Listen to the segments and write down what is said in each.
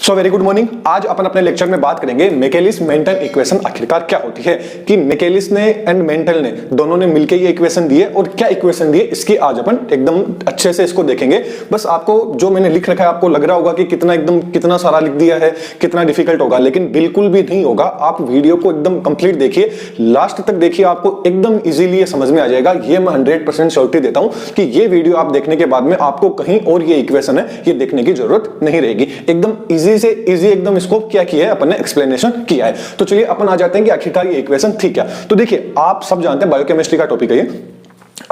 So very good morning. आज अपन अपने lecture में बात करेंगे मिकेलिस मेंटन इक्वेशन आखिरकार क्या होती है, कि मिकेलिस ने एंड मेंटल ने दोनों ने मिलकर ये इक्वेशन दी है और क्या इक्वेशन दी है इसकी आज अपन एकदम अच्छे से इसको देखेंगे। बस आपको जो मैंने लिख रखा है आपको लग रहा होगा कि कितना सारा लिख दिया है, कितना डिफिकल्ट होगा, लेकिन बिल्कुल भी नहीं होगा। आप वीडियो को एकदम कंप्लीट देखिए, लास्ट तक देखिए, आपको एकदम इजीली ये समझ में आ जाएगा। ये मैं 100% श्योरिटी देता हूं कि ये वीडियो आप देखने के बाद में आपको कहीं और ये इक्वेशन है ये देखने की जरूरत नहीं रहेगी। एकदम इजी से इजी एकदम इसको क्या किया है अपन ने, एक्सप्लेनेशन किया है। तो चलिए अपन आ जाते हैं कि आखिरकार ये इक्वेशन थी क्या। तो देखिए आप सब जानते हैं बायोकेमिस्ट्री का टॉपिक है ये,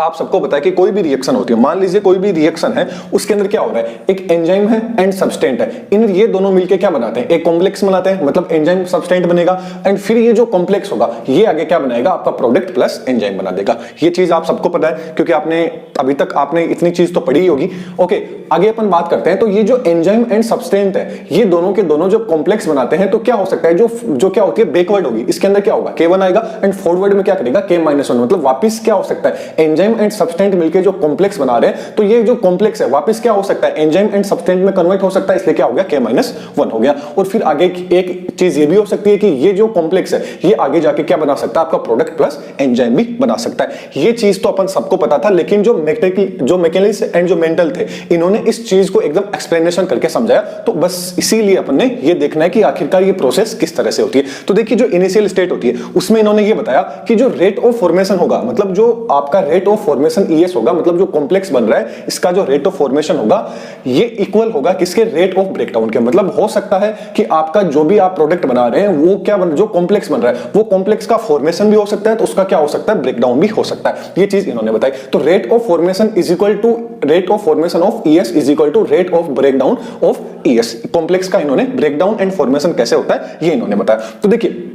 आप सबको पता है कि कोई भी रिएक्शन होती है, मान लीजिए कोई भी रिएक्शन है, उसके अंदर क्या हो रहा है, एक एंजाइम है एंड सब्सटेंट है। इन ये दोनों मिलके क्या बनाते हैं, एक कॉम्प्लेक्स बनाते हैं, मतलब एंजाइम सब्सटेंट बनेगा एंड फिर ये जो कॉम्प्लेक्स होगा ये आगे क्या बनाएगा, आपका प्रोडक्ट प्लस एंजाइम बना देगा। ये चीज आप सबको पता है क्योंकि आपने अभी तक आपने इतनी चीज तो पढ़ी होगी। ओके, आगे अपन बात करते हैं। तो ये जो एंजाइम एंड सब्सटेंट है ये दोनों के दोनों जो कॉम्प्लेक्स बनाते हैं, तो क्या हो सकता है, जो क्या होती है बैकवर्ड होगी, इसके अंदर क्या होगा, K1 आएगा एंड फॉरवर्ड में क्या करेगा, K-1, मतलब वापस क्या हो सकता है, एंजाइम एंड सब्सटेंट मिलके जो कॉम्प्लेक्स बना रहे हैं, तो ये जो कॉम्प्लेक्स है वापस क्या हो सकता है, एंजाइम एंड सब्सटेंट में कन्वर्ट हो सकता है, इसलिए क्या हो गया, K-1 हो गया। और फिर आगे एक चीज ये भी हो सकती है कि ये जो कॉम्प्लेक्स है ये आगे जाके क्या बना सकता है, आपका प्रोडक्ट प्लस एंजाइम भी बना सकता है। ये चीज तो अपन सबको पता था, लेकिन जो मैकेलिस एंड जो मेंटल थे इन्होंने इस चीज को एकदम एक्सप्लेनेशन करके समझाया। तो बस इसीलिए अपन ने ये देखना है कि आखिरकार ये प्रोसेस किस तरह से होती है। तो देखिए जो इनिशियल स्टेट होती है उसमें इन्होंने ये बताया कि जो रेट ऑफ फॉर्मेशन होगा, मतलब जो आपका रेट ऑफ फॉर्मेशन ES होगा, मतलब जो कॉम्प्लेक्स बन रहा है इसका जो रेट ऑफ फॉर्मेशन होगा ये इक्वल होगा किसके, रेट ऑफ ब्रेकडाउन के। मतलब हो सकता है कि आपका जो भी आप प्रोडक्ट बना रहे हैं वो क्या जो कॉम्प्लेक्स बन रहा है वो कॉम्प्लेक्स का फॉर्मेशन भी हो सकता है, तो उसका क्या हो सकता है, ब्रेकडाउन भी हो सकता है। ये चीज इन्होंने बताई। तो rate of formation is equal to rate of formation of ES is equal to rate of breakdown of ES। Complex का इन्होंने ब्रेकडाउन एंड फॉर्मेशन कैसे होता है ये इन्होंने बताया। तो देखिए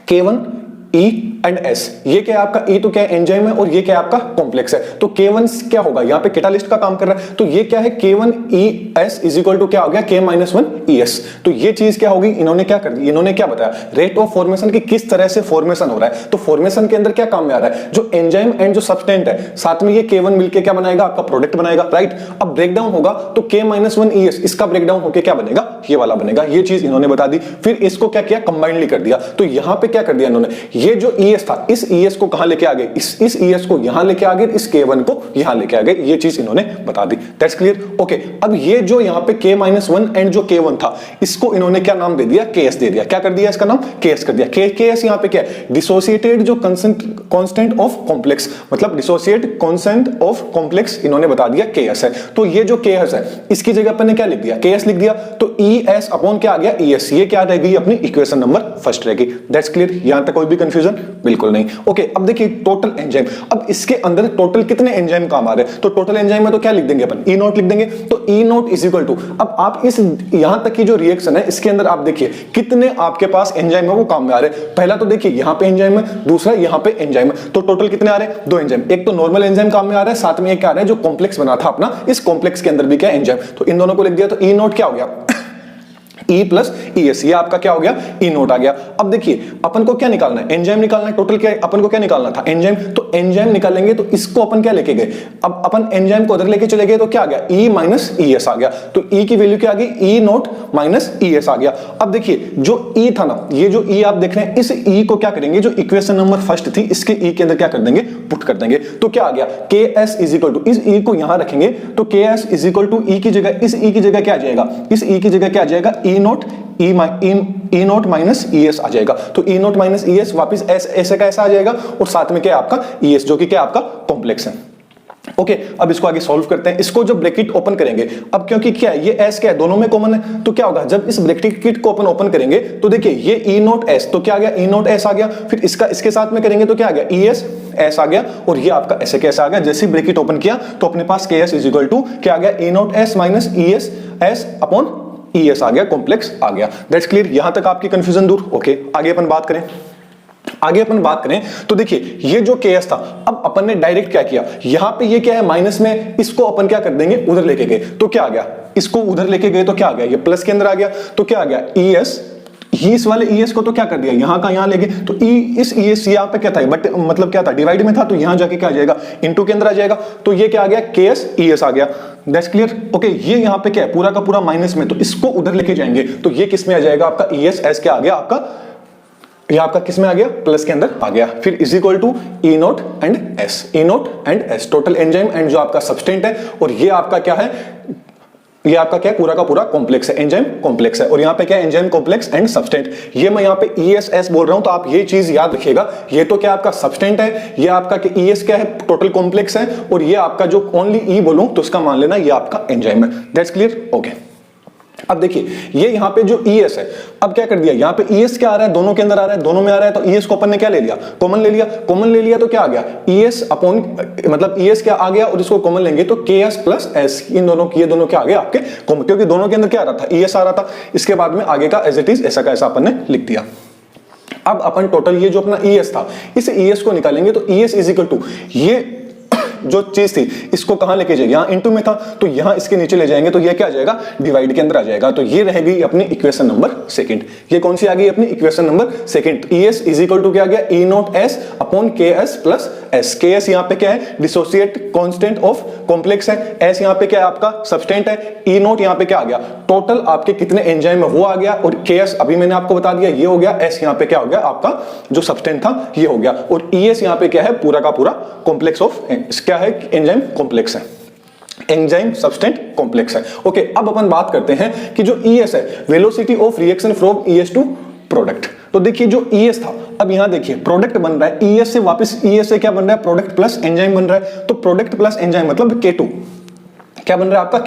K1 E एंड S, ये क्या है आपका, E तो क्या है, एंजाइम है, और ये क्या है आपका कॉम्प्लेक्स है। तो K1 क्या होगा, यहाँ पे कैटालिस्ट का काम कर रहा है, तो ये क्या है, K1 ES is equal to क्या हो गया, K-1 ES। तो ये चीज क्या होगी, इन्होंने क्या कर दी, इन्होंने क्या बताया, रेट ऑफ फॉर्मेशन की किस तरह से फॉर्मेशन हो रहा है। तो फॉर्मेशन के अंदर क्या काम में आ रहा है, जो एंजाइम एंड जो सब्सटेंट है साथ में ये K1 मिलकर क्या बनाएगा, आपका प्रोडक्ट बनाएगा, राइट। अब ब्रेकडाउन होगा तो K-1 ES इसका ब्रेकडाउन होकर क्या बनेगा, ये वाला बनेगा। ये चीज इन्होंने बता दी। फिर इसको क्या किया, कंबाइनली कर दिया। तो यहां पे क्या कर दिया इन्होंने, ये जो ES था इस ES को कहां लेके आ गए, इस ES को यहां लेके आ गए, इस K1 को यहां लेके आ गए। ये चीज इन्होंने बता दी। That's clear. ओके, अब ये जो यहां पे K-1 एंड जो K1 था इसको इन्होंने क्या नाम दे दिया, KS दे दिया। क्या कर दिया, इसका नाम KS कर दिया। KS यहां पे क्या है, डिसोसिएटेड जो कांस्टेंट ऑफ कॉम्प्लेक्स, मतलब डिसोसिएट कांस्टेंट ऑफ कॉम्प्लेक्स इन्होंने बता दिया KS है। तो ये जो KS है इसकी जगह अपन ने क्या लिख दिया, KS लिख दिया। तो ES अपॉन क्या आ गया, ES। ये क्या रहेगी, अपनी इक्वेशन नंबर फर्स्ट रहेगी। That's clear. यहां तक कोई भी कंफ्यूजन बिल्कुल नहीं। ओके, अब देखिए टोटल एंजाइम, अब इसके अंदर टोटल कितने एंजाइम काम आ रहे हैं। तो टोटल एंजाइम में तो क्या लिख देंगे अपन, E0 लिख देंगे। तो E0 इज इक्वल टू, अब आप इस यहां तक की जो रिएक्शन है इसके अंदर आप देखिए कितने आपके पास एंजाइम है वो काम में आ रहे हैं। पहला तो देखिए यहां पे एंजाइम है, दूसरा यहां पे एंजाइम है। तो टोटल कितने आ रहे हैं, 2 एंजाइम। एक तो नॉर्मल एंजाइम काम में आ रहा है, साथ में एक आ रहा है जो कॉम्प्लेक्स बना था अपना, इस कॉम्प्लेक्स के अंदर भी क्या एंजाइम। तो इन दोनों को लिख दिया। तो E0 क्या हो गया, E प्लस ES, ये आपका क्या हो गया, E0 आ गया। अब देखिए अपन को क्या निकालना है, एंजाइम निकालना है। टोटल क्या अपन को क्या निकालना था, एंजाइम। तो एंजाइम निकालेंगे तो इसको अपन क्या लेके गए, अब अपन एंजाइम को उधर लेके चले गए तो क्या आ गया, E माइनस ES आ गया। तो E की वैल्यू क्या आ गई, E0 माइनस ES आ गया। अब देखिए जो E था ना, ये जो E आप देख रहे हैं, इस E को क्या करेंगे, जो इक्वेशन नंबर फर्स्ट थी इसके E के अंदर क्या कर देंगे, पुट कर देंगे। तो क्या आ गया, KS इज इक्वल टू, इस E को यहां रखेंगे तो KS is equal to E की जगह, इस E की जगह क्या आ जाएगा, इस E की जगह क्या आ जाएगा, E0 माइनस ES आ जाएगा। तो E0 माइनस ES वापिस ऐसे का ऐसा आ जाएगा, और साथ में क्या है आपका ES जो कि क्या आपका कॉम्प्लेक्स है। ओके, अब इसको आगे सॉल्व करते हैं। इसको जब ब्रैकेट ओपन करेंगे, अब क्योंकि क्या है, ये S क्या है, दोनों में कॉमन है, तो क्या होगा, जब इस ब्रैकेट को अपन ओपन करेंगे तो देखिए ये E0 S, तो क्या आ गया, E0 S आ गया। फिर इसका इसके साथ में करेंगे तो क्या आ गया, ES S आ गया, और ये आपका ऐसे कैसे आ गया, जैसे ब्रैकेट ओपन किया तो अपने पास KS इज इक्वल टू क्या आ गया, E0 S minus ES S upon ES आ गया, कॉम्प्लेक्स आ गया। That's clear. यहां तक आपकी कंफ्यूजन दूर। ओके, आगे अपन बात करें तो देखिए ये जो KS था, अब अपन ने डायरेक्ट क्या किया, यहां पे ये क्या है माइनस में, इसको अपन क्या कर देंगे, उधर लेके गए तो क्या आ गया, इसको उधर लेके गए तो क्या आ गया, ये प्लस के अंदर आ गया। तो क्या आ गया, ES इस वाले ES को तो क्या कर दिया, यहां का यहां ले गए, तो इस ES यहां पे क्या था, बट मतलब क्या था, डिवाइड में था, तो यहां जाके क्या आ जाएगा, इनटू के अंदर आ जाएगा, तो ये क्या आ गया, KS ES आ गया। That's clear. ओके, ये यहां पे क्या है, पूरा का पूरा माइनस में, तो इसको उधर लेके जाएंगे, तो ये किस में आ जाएगा आपका, ES S क्या आ गया आपका, ये आपका किस में आ गया, प्लस के अंदर आ गया। फिर is equal to E nought and S, E nought and S, total enzyme and जो आपका सब्सटेंट है, और ये आपका क्या है, ये आपका क्या है, पूरा का पूरा कॉम्प्लेक्स है, एंजाइम कॉम्प्लेक्स है, और यहाँ पे क्या है, एंजाइम कॉम्प्लेक्स एंड सब्सटेंट। ये मैं यहाँ पे ES बोल रहा हूं, तो आप ये चीज याद रखिएगा, ये तो क्या आपका सब्सटेंट है, ये आपका ES क्या है, टोटल कॉम्प्लेक्स है, और ये आपका जो ओनली E बोलूं तो उसका मान लेना ये आपका एंजाइम है। That's clear. ओके, अब देखिए ये यहाँ पे जो ES है, अब क्या कर दिया, यहाँ पे ES क्या आ रहा है, दोनों के अंदर आ रहा है, दोनों में आ रहा है, तो ES को अपन ने क्या ले लिया, कॉमन ले लिया, कॉमन ले लिया तो क्या आ गया, ES अपॉन, मतलब ES क्या आ गया, और इसको कॉमन लेंगे तो KS प्लस S, इन दोनों की, ये दोनों क्या आ गया आपके कॉमन, क्योंकि दोनों के अंदर क्या आ रहा था, ES आ रहा था। इसके बाद में आगे का एज इट इज ऐसा का ऐसा अपन ने लिख दिया। अब अपन टोटल ये जो अपना ES था, इस ES को निकालेंगे, तो ES इज इक्वल टू, ये जो चीज थी इसको कहां लेके जाएंगे, यहां इनटू में था, तो यहां इसके नीचे ले जाएंगे, तो ये क्या आ जाएगा, डिवाइड के अंदर आ जाएगा, तो ये रहेगी अपनी इक्वेशन नंबर सेकंड। ये कौन सी आ गई अपनी equation number second. ES is equal to क्या आ गया, E note S upon KS plus S। KS यहां पे क्या है, डिसोसिएट कांस्टेंट ऑफ कॉम्प्लेक्स है, S यहां पे क्या है आपका सब्सटेंट है, E नोट यहां पे क्या आ गया, टोटल आपके कितने एंजाइम है वो आ गया, और KS अभी मैंने आपको बता दिया ये हो गया, S यहां पे क्या हो गया आपका जो सब्सटेंट था ये हो गया, और ES यहां पे क्या है, पूरा का पूरा कॉम्प्लेक्स ऑफ क्या है, एंजाइम कॉम्प्लेक्स है, एंजाइम सब्सटेंट कॉम्प्लेक्स है। ओके, अब अपन बात करते हैं कि जो ES है, velocity of reaction from ES to product. तो देखिए जो ES था, अब यहां देखिए प्रोडक्ट बन रहा है, ES से वापस ES से क्या बन रहा है, प्रोडक्ट प्लस एंजाइम बन रहा है, तो प्रोडक्ट प्लस एंजाइम मतलब K2 क्या बन रहा है आपका,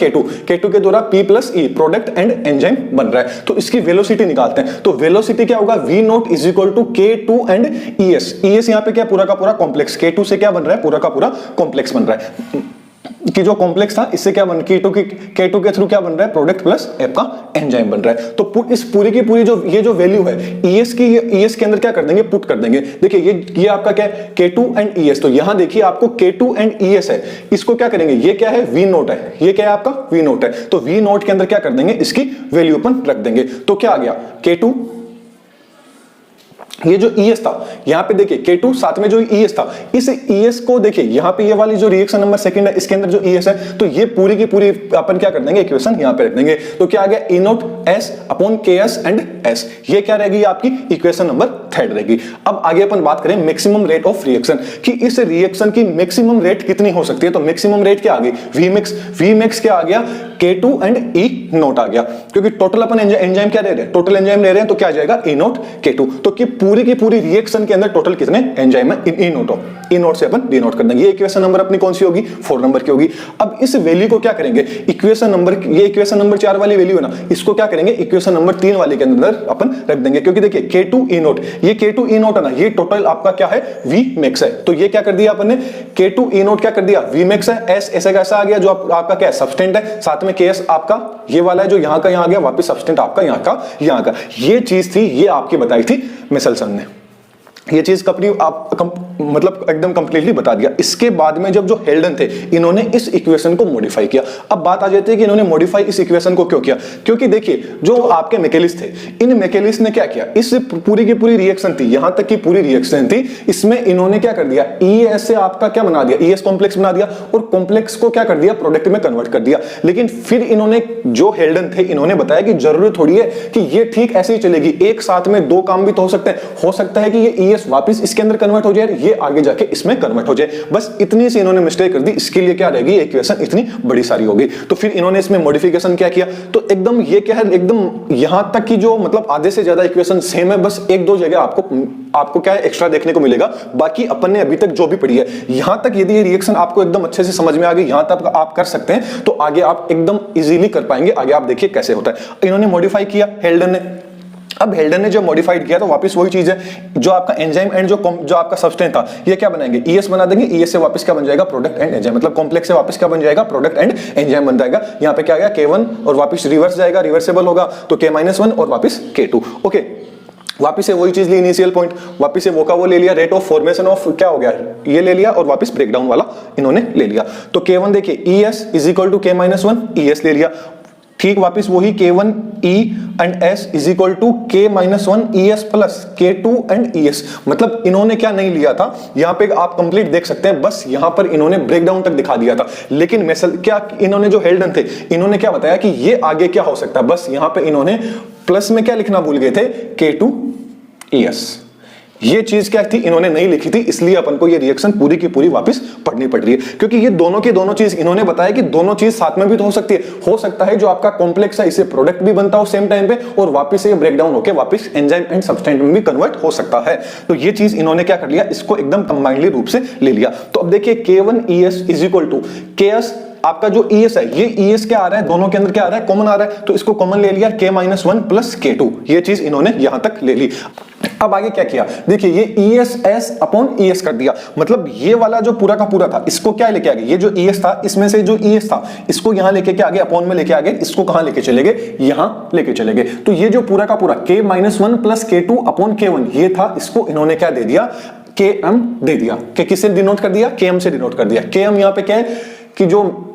K2 के द्वारा P plus E, product and enzyme बन रहा है, तो इसकी वेलोसिटी निकालते हैं, तो वेलोसिटी क्या होगा, V nought is equal to K2 and ES यहाँ पे क्या पूरा का पूरा कॉम्प्लेक्स, K2 से क्या बन रहा है, पूरा का पूरा कॉम्प्लेक्स बन रहा है, कि जो कॉम्प्लेक्स था इससे क्या बन, K2 के थ्रू क्या बन रहा है, प्रोडक्ट प्लस आपका एंजाइम बन रहा है। तो इस पूरी की पूरी जो ये जो वैल्यू है ES की, ES के अंदर क्या कर देंगे, पुट कर देंगे। देखिए ये आपका क्या है, K2 एंड ES, तो यहां देखिए आपको K2 एंड ES है, इसको क्या करेंगे, ये क्या है, V नोट है, ये क्या है आपका V नोट है, तो V नोट के अंदर क्या कर देंगे, इसकी वैल्यू अपन रख देंगे, तो क्या आ गया K2, ये जो ES था यहां पे देखिए K2 साथ में जो ES था, इस ES को देखिए यहां पे ये वाली जो रिएक्शन नंबर सेकंड है इसके अंदर जो ES है, तो ये पूरी की पूरी अपन क्या कर देंगे, इक्वेशन यहां पे रख देंगे, तो क्या आ गया, E note S upon KS and S, ये क्या रहेगी आपकी इक्वेशन नंबर थर्ड रहेगी। अब आगे अपन बात करें मैक्सिमम रेट ऑफ रिएक्शन, कि इस रिएक्शन की मैक्सिमम रेट कितनी हो सकती है, तो मैक्सिमम रेट क्या आ गई, Vmax क्या आ गया, K2 एंड E नोट आ गया, क्योंकि टोटल अपन एंजाइम क्या ले रहे हैं, टोटल एंजाइम ले रहे हैं, तो क्या आ जाएगा E नोट K2, तो कि पूरी की पूरी रिएक्शन के अंदर टोटल कितने एंजाइम है, E नोट से अपन डिनोट कर देंगे। ये इक्वेशन नंबर अपनी कौन सी होगी, 4 नंबर की होगी। अब इस वैल्यू को क्या करेंगे, इक्वेशन नंबर, ये इक्वेशन नंबर 4 वाली वैल्यू है ना, इसको क्या करेंगे, इक्वेशन नंबर 3 वाले के अंदर अपन रख देंगे, क्योंकि देखिए K2 E नोट, ये K2 E नोट है ना, ये टोटल आपका क्या है, Vmax है, तो ये क्या कर दिया अपन ने, K2 E नोट क्या कर दिया, Vmax है, S ऐसा कैसा आ गया, जो आपका क्या है सब्सटेंट है, साथ में KS आपका ये वाला है जो यहां का यहां आ गया, वापस सब्सटेंट आपका यहां का, ये चीज थी, ये आपकी बताई थी मिसेल्सन ने, ये चीज कंपनी मतलब एकदम कंप्लीटली बता दिया। इसके बाद में जब जो हेल्डन थे इन्होंने इस इक्वेशन को मॉडिफाई किया। अब बात आ जाती है कि इन्होंने मॉडिफाई इस इक्वेशन को क्यों किया, क्योंकि देखिए जो आपके मैकेलिस थे, इन मैकेलिस ने क्या किया, इस पूरी की पूरी रिएक्शन थी, यहां तक की पूरी रिएक्शन थी, इसमें इन्होंने क्या कर दिया, ES से आपका क्या बना दिया, ES कॉम्प्लेक्स बना दिया, और कॉम्प्लेक्स को क्या कर दिया, प्रोडक्ट में कन्वर्ट कर दिया। लेकिन फिर इन्होंने जो हेल्डन थे इन्होंने बताया कि जरूरी थोड़ी है कि ये ठीक ऐसे ही चलेगी, एक साथ में दो काम भी तो हो सकते हैं, हो सकता है कि ये ES वापस इसके अंदर कन्वर्ट हो जाए, ये आगे जाके इसमें कन्वर्ट हो जाए, बस इतनी सी इन्होंने मिस्टेक कर दी, इसके लिए क्या रहेगी, इक्वेशन इतनी बड़ी सारी होगी। तो फिर इन्होंने इसमें मॉडिफिकेशन क्या किया, तो एकदम ये क्या है, एकदम यहां तक की जो मतलब आधे से ज्यादा इक्वेशन सेम है, बस एक दो जगह आपको क्या है एक्स्ट्रा देखने को मिलेगा, बाकी अपन ने अभी तक जो भी पढ़ी है यहां तक यदि ये रिएक्शन आपको एकदम अच्छे से समझ में आ गई, यहां तक आप कर सकते हैं, तो आगे आप एकदम इजीली कर पाएंगे। आगे आप देखिए कैसे होता है। इन्होंने मॉडिफाई किया हेल्डन ने, अब हेल्डन ने जब मॉडिफाइड किया तो वापस वही चीज है, जो आपका एंजाइम एंड जो आपका सब्सटेंस था, ये क्या बनाएंगे, ES बना देंगे, ES से वापस क्या बन जाएगा, प्रोडक्ट एंड एंजाइम, मतलब कॉम्प्लेक्स से वापस क्या बन जाएगा, प्रोडक्ट एंड एंजाइम बन जाएगा। यहाँ पे क्या आ गया K1 और वापस रिवर्स जाएगा, रिवर्सेबल होगा तो K-1 और वापस K2। ओके, वापिस से वही चीज ली, इनिशियल पॉइंट, वापिस से वो का वो ले लिया, रेट ऑफ फॉर्मेशन ऑफ क्या हो गया ये ले लिया, और वापस ब्रेकडाउन वाला इन्होंने ले लिया। तो K1 देखिए ES is equal to K-1 ES ले लिया, ठीक वापस वही K1 E and S is equal to K-1 ES plus K2 and ES। मतलब इन्होंने क्या नहीं लिया था, यहां पे आप कंप्लीट देख सकते हैं, बस यहां पर इन्होंने ब्रेकडाउन तक दिखा दिया था, लेकिन मेसल क्या इन्होंने जो हेल्डन थे इन्होंने क्या बताया कि ये आगे क्या हो सकता है, बस यहां पे इन्होंने प्लस में क्या लिखना भूल गए थे, K2 ES। ये चीज क्या थी इन्होंने नहीं लिखी थी, इसलिए अपन को ये रिएक्शन पूरी की पूरी वापस पढ़नी पड़ रही है, क्योंकि ये दोनों की दोनों चीज इन्होंने बताया कि दोनों चीज साथ में भी तो हो सकती है। हो सकता है जो आपका कॉम्प्लेक्स है इसे प्रोडक्ट भी बनता हो सेम टाइम पे, और वापस से ये ब्रेकडाउन होकर वापस एंजाइम एंड सब्सटेंस में भी कन्वर्ट हो सकता है। तो ये चीज इन्होंने क्या कर लिया, इसको एकदम कंबाइंडली रूप से ले लिया। तो अब देखिए K1 ES is equal to KS, आपका जो ES है ये ES क्या आ रहा है, दोनों के अंदर क्या आ रहा है, कॉमन आ रहा है, तो इसको कॉमन ले लिया K-1 प्लस K2। ये चीज इन्होंने यहां तक ले ली। अब आगे क्या किया, देखिए ये ES अपॉन ES कर दिया, मतलब ये वाला जो पूरा का पूरा था इसको क्या लेके आ गए, ये जो ES था इसमें से जो ES था इसको यहां लेके क्या आ गए, अपॉन में लेके आ गए, इसको कहां लेके चले गए, यहां लेके चले गए। तो ये जो पूरा का पूरा K-1 plus K2 upon K1 ये था, इसको इन्होंने क्या दे दिया, KM दे दिया। कि किससे डिनोट कर दिया, KM से डिनोट कर दिया। KM यहां पे क्या है कि जो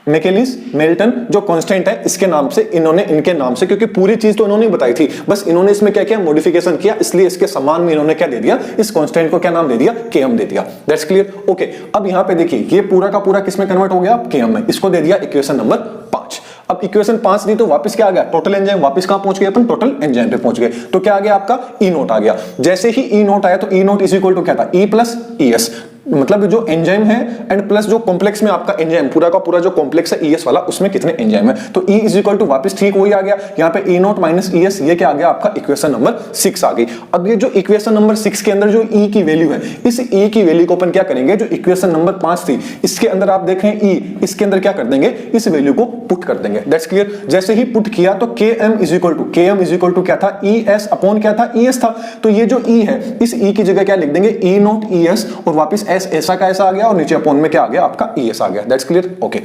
मैकेलिस मेल्टन जो कांस्टेंट है इसके नाम से इन्होंने, इनके नाम से, क्योंकि पूरी चीज तो इन्होंने बताई थी, बस इन्होंने इसमें क्या किया, मॉडिफिकेशन किया, इसलिए इसके समान में इन्होंने क्या दे दिया, इस कांस्टेंट को क्या नाम दे दिया, KM दे दिया। That's clear, okay. अब यहां पे देखिए ये पूरा का पूरा किसमें कन्वर्ट हो गया, KM में, इसको दे दिया इक्वेशन नंबर 5। अब इक्वेशन 5 दी तो वापस क्या आ गया, टोटल एंजाइम, वापस कहां पहुंच गए अपन, टोटल एंजाइम पे पहुंच गए। तो क्या आ गया आपका, E नोट आ गया। जैसे ही E नोट आया तो E naught is equal to क्या था, E प्लस ES, मतलब जो एंजाइम है एंड प्लस जो कॉम्प्लेक्स में आपका एंजाइम पूरा का पूरा जो कॉम्प्लेक्स है ES वाला, उसमें कितने एंजाइम है, तो E इज इक्वल टू वापस ठीक वही आ गया, यहाँ पे E नोट माइनस ES, ये क्या आ गया आपका इक्वेशन नंबर 6 आ गई। अब ये जो इक्वेशन नंबर 6 के अंदर जो E की वैल्यू है, इस E की वैल्यू को अपन क्या करेंगे, जो इक्वेशन नंबर 5 थी इसके अंदर आप देख रहे हैं E, इसके अंदर क्या कर देंगे, इस वैल्यू को पुट कर देंगे। That's clear. जैसे ही पुट किया तो KM इज इक्वल टू क्या था, ES अपॉन क्या था, ES था। तो ये जो E है इस E की जगह क्या लिख देंगे, E नोट ES, और वापस S ऐसा का ऐसा आ गया, और नीचे अपॉन में क्या आ गया आपका ES आ गया। That's clear, okay.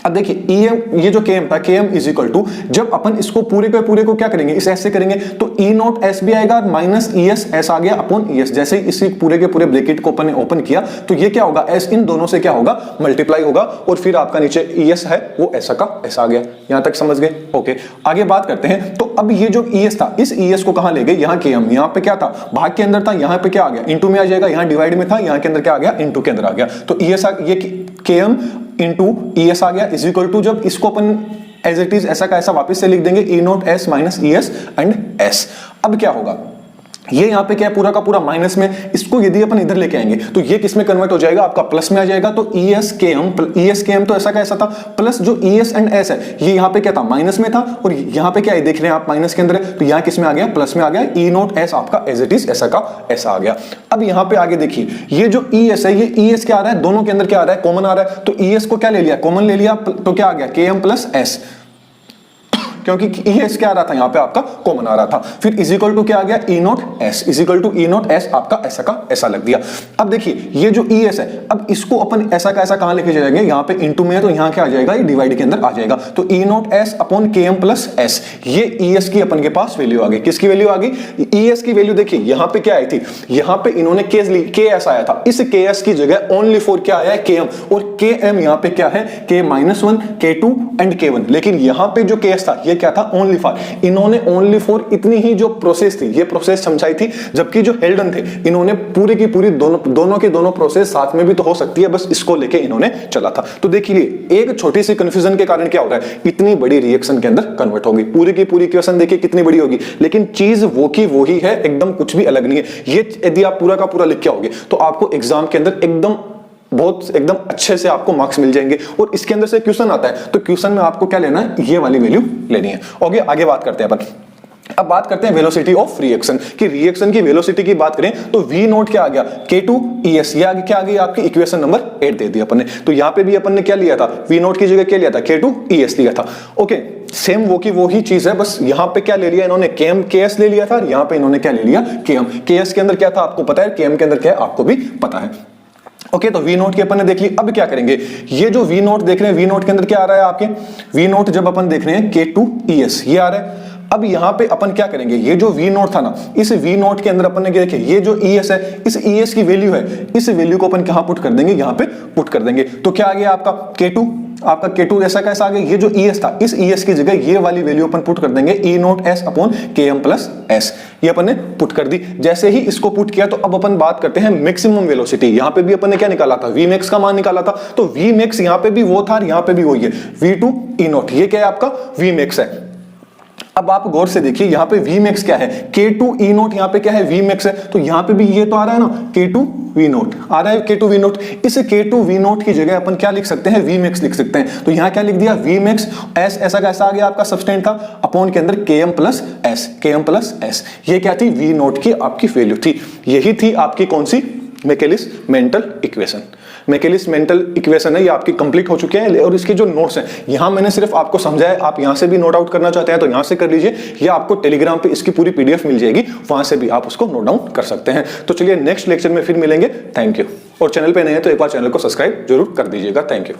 अब देखिए EM, ये जो KM था, KM इज इक्वल टू, जब अपन इसको पूरे को क्या करेंगे, इस S से करेंगे तो E नोट S भी आएगा, माइनस ES S आ गया अपॉन ES। जैसे ही इसी पूरे के पूरे ब्रैकेट को अपन ने ओपन किया तो ये क्या होगा, S इन दोनों से क्या होगा, मल्टीप्लाई होगा, और फिर आपका नीचे ES है वो ऐसा का ऐसा आ गया। यहां तक समझ गए, ओके। आगे बात करते हैं। तो अब ये जो ES था, इस ES को कहां ले गए, यहाँ KM, यहाँ पे क्या था, भाग के अंदर था, यहाँ पे क्या आ गया, इंटू में आ जाएगा, यहाँ डिवाइड में था, यहाँ के अंदर क्या आ गया, इंटू के अंदर आ गया। तो ES ये KM इंटू ES आ गया, इज इक्वल टू, जब इसको अपन एज इट इज ऐसा का ऐसा वापस से लिख देंगे, E note S minus ES and S। अब क्या होगा, ये यहाँ पे क्या है, पूरा का पूरा माइनस में, इसको यदि अपन इधर लेके आएंगे तो ये किस में कन्वर्ट हो जाएगा, आपका प्लस में आ जाएगा। तो ES KM तो ऐसा का ऐसा था, प्लस जो ES एंड S है ये यहाँ पे क्या था, माइनस में था, और यहाँ पे क्या है, देख रहे हैं आप माइनस के अंदर है, तो यहाँ किस में आ गया, प्लस में आ गया। E नोट S आपका एज इट इज ऐसा का ऐसा आ गया। अब यहाँ पे आगे देखिए, ये जो ES है, ये ES क्या आ रहा है, दोनों के अंदर क्या आ रहा है, कॉमन आ रहा है, तो ES को क्या ले लिया, कॉमन ले लिया, तो क्या आ गया, KM प्लस S, क्योंकि ES क्या आ रहा था, यहाँ पे आपका कॉमन आ रहा था। फिर इज इक्वल टू क्या आ गया, E note S is equal to E note S आपका ऐसा का ऐसा लग दिया। अब देखिए ये जो ES है, अब इसको अपन ऐसा का ऐसा कहां लेके जाएंगे, यहाँ पे इंटू में है तो यहाँ क्या आ जाएगा, ये डिवाइड के अंदर आ जाएगा। तो E note S upon KM plus S, ये ES की अपन के पास वैल्यू आ गई। किसकी वैल्यू आ गई, ES की वैल्यू। देखिए यहाँ पे क्या आई थी, यहाँ पे इन्होंने KS आया था, इस KS की जगह ओनली फॉर क्या आया है, KM, और KM यहाँ पे क्या है, K-1 K2 एंड K1। लेकिन यहाँ पे जो KS था ये क्या था, ओनली फॉर, इन्होंने ओनली फॉर इतनी ही जो प्रोसेस थी ये प्रोसेस समझाई थी, जबकि जो हेल्डन थे इन्होंने पूरी की पूरी दोनों की दोनों प्रोसेस साथ में भी तो हो सकती है, बस इसको लेके इन्होंने चला था। तो देखिए एक छोटी सी कंफ्यूजन के कारण क्या हो रहा है, इतनी बड़ी रिएक्शन के अंदर कन्वर्ट होगी, पूरी की पूरी इक्वेशन देखिए कितनी बड़ी होगी, लेकिन चीज वो की वो ही है, एकदम कुछ भी अलग नहीं है। ये यदि आप पूरा का पूरा लिख के आओगे तो आपको एग्जाम के अंदर एकदम अच्छे से आपको मार्क्स मिल जाएंगे। और इसके अंदर से क्वेश्चन आता है तो क्वेश्चन में आपको क्या लेना है, ये वाली वैल्यू लेनी है। ओके, आगे बात करते हैं अपन। अब बात करते हैं वेलोसिटी ऑफ रिएक्शन की। रिएक्शन की वेलोसिटी की बात करें तो V नोट क्या आ गया, K2 ES, ये आगे क्या आ गई आपकी इक्वेशन नंबर 8 दे दी अपन ने। तो यहाँ पे भी अपन ने क्या लिया था, V नोट की जगह क्या लिया था, K2 ES लिया था। ओके, सेम वो की वो ही चीज है, बस यहाँ पे क्या ले लिया इन्होंने, KM KS ले लिया था, और यहाँ पे इन्होंने क्या ले लिया, KM KS के अंदर क्या था आपको पता है, KM के अंदर क्या है आपको भी पता है। ओके, तो V नोट की अपन ने देख ली। अब क्या करेंगे, ये जो V नोट देख रहे हैं, V नोट के अंदर क्या आ रहा है आपके, V नोट जब अपन देख रहे हैं K2 ES ये आ रहा है। अब यहाँ पे अपन क्या करेंगे, ये जो V नोट था ना, इस V नोट के अंदर अपन ने देखिए ये जो ES है, इस ES की वैल्यू है, इस वैल्यू को अपन कहाँ पुट कर देंगे, यहाँ पे पुट कर देंगे। तो क्या आ गया आपका K2 आपका K2 ऐसा कैसा आ गया, ये जो ES था इस ES की जगह ये वाली वैल्यू अपन पुट कर देंगे E not S upon Km plus S, ये अपन ने पुट कर दी। जैसे ही इसको पुट किया तो अब अपन बात करते हैं मैक्सिमम वेलोसिटी। यहां पे भी अपन ने क्या निकाला था, Vmax का मान निकाला था, तो Vmax यहां पे भी वो था और यहां पे भी वही है, V2 E नॉट, ये क्या है आपका Vmax है। अब आप गौर से देखिए यहाँ पे Vmax क्या है, K2 E नॉट, यहाँ पे क्या है Vmax है, तो यहाँ पे भी ये तो आ रहा है ना K2 V नॉट आ रहा है, K2 V नॉट। इस K2 V नॉट की जगह अपन क्या लिख सकते हैं, Vmax लिख सकते हैं। तो यहाँ क्या लिख दिया, Vmax S ऐसा कैसा आ गया आपका सब्सटेंट था, अपॉन के अंदर Km plus S, Km plus S, ये क्या थी, V नॉट की आपकी वैल्यू थी। यही थी आपकी कौन सी, Michaelis Menten equation. Michaelis Menten equation है ये आपकी कंप्लीट हो चुके हैं, और इसके जो नोट्स हैं यहाँ मैंने सिर्फ आपको समझाया, आप यहाँ से भी नोट आउट करना चाहते हैं तो यहाँ से कर लीजिए, या आपको टेलीग्राम पे इसकी पूरी PDF मिल जाएगी, वहां से भी आप उसको नोट डाउन कर सकते हैं। तो चलिए नेक्स्ट लेक्चर में फिर मिलेंगे, थैंक यू। और चैनल पे नए हैं तो एक बार चैनल को सब्सक्राइब जरूर कर दीजिएगा, थैंक यू।